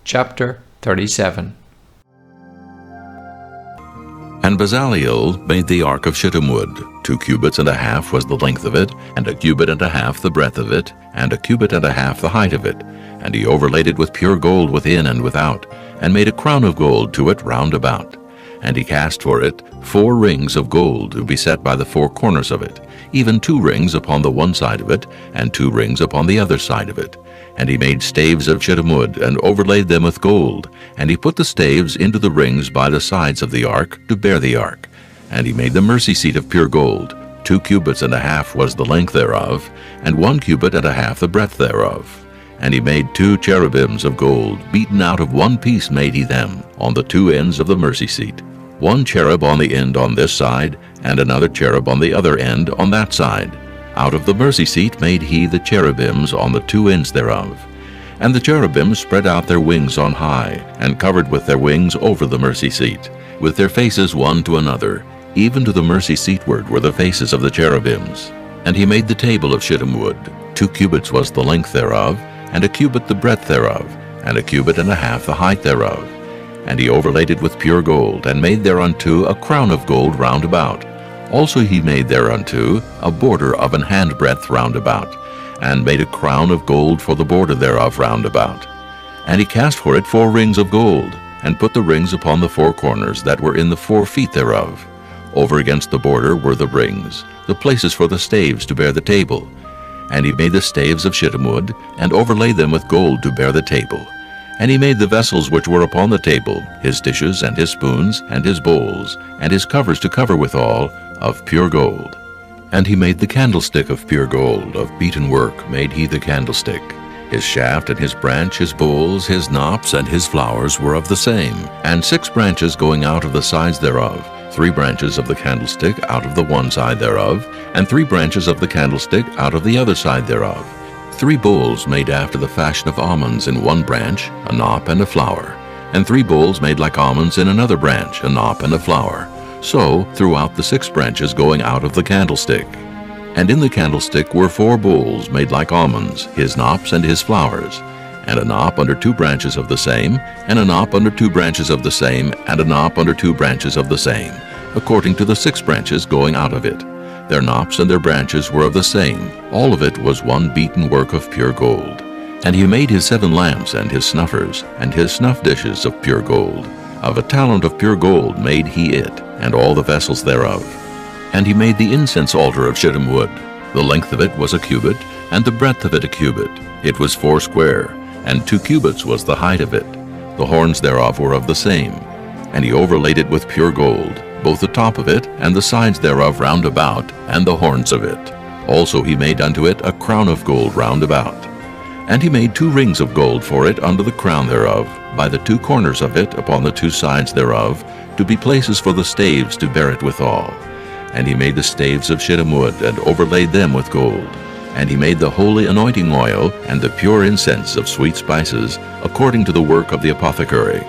Chapter 37. And Bezaleel made the ark of shittim wood. 2 cubits and a half was the length of it, and 1 cubit and a half the breadth of it, and 1 cubit and a half the height of it. And he overlaid it with pure gold within and without, and made a crown of gold to it round about. And he cast for it 4 rings of gold to be set by the 4 corners of it, even 2 rings upon the one side of it, and 2 rings upon the other side of it. And he made staves of shittim wood, and overlaid them with gold. And he put the staves into the rings by the sides of the ark, to bear the ark. And he made the mercy seat of pure gold. 2 cubits and a half was the length thereof, and 1 cubit and a half the breadth thereof. And he made 2 cherubims of gold, beaten out of one piece made he them, on the 2 ends of the mercy seat. 1 cherub on the end on this side, and another cherub on the other end on that side. Out of the mercy seat made he the cherubims on the 2 ends thereof. And the cherubims spread out their wings on high, and covered with their wings over the mercy seat, with their faces one to another. Even to the mercy seatward were the faces of the cherubims. And he made the table of shittim wood. 2 cubits was the length thereof, and 1 cubit the breadth thereof, and 1 cubit and a half the height thereof. And he overlaid it with pure gold, and made thereunto a crown of gold round about. Also he made thereunto a border of an handbreadth round about, and made a crown of gold for the border thereof round about. And he cast for it 4 rings of gold, and put the rings upon the 4 corners that were in the 4 feet thereof. Over against the border were the rings, the places for the staves to bear the table. And he made the staves of shittim wood, and overlaid them with gold to bear the table. And he made the vessels which were upon the table, his dishes, and his spoons, and his bowls, and his covers to cover withal, of pure gold. And he made the candlestick of pure gold, of beaten work made he the candlestick. His shaft and his branch, his bowls, his knops, and his flowers were of the same, and 6 branches going out of the sides thereof, 3 branches of the candlestick out of the one side thereof, and 3 branches of the candlestick out of the other side thereof. 3 bowls made after the fashion of almonds in one branch, a knop and a flower, and 3 bowls made like almonds in another branch, a knop and a flower. So throughout the 6 branches going out of the candlestick. And in the candlestick were 4 bowls made like almonds, his knops and his flowers, and a knop under 2 branches of the same, and a knop under 2 branches of the same, and a knop under 2 branches of the same, according to the 6 branches going out of it. Their knops and their branches were of the same. All of it was one beaten work of pure gold. And he made his 7 lamps and his snuffers, and his snuff dishes of pure gold. Of a talent of pure gold made he it, and all the vessels thereof. And he made the incense altar of shittim wood. The length of it was 1 cubit, and the breadth of it 1 cubit. It was 4 square, and 2 cubits was the height of it. The horns thereof were of the same. And he overlaid it with pure gold, both the top of it, and the sides thereof round about, and the horns of it. Also he made unto it a crown of gold round about. And he made 2 rings of gold for it under the crown thereof, by the 2 corners of it upon the 2 sides thereof, to be places for the staves to bear it withal. And he made the staves of shittim wood, and overlaid them with gold. And he made the holy anointing oil, and the pure incense of sweet spices, according to the work of the apothecary.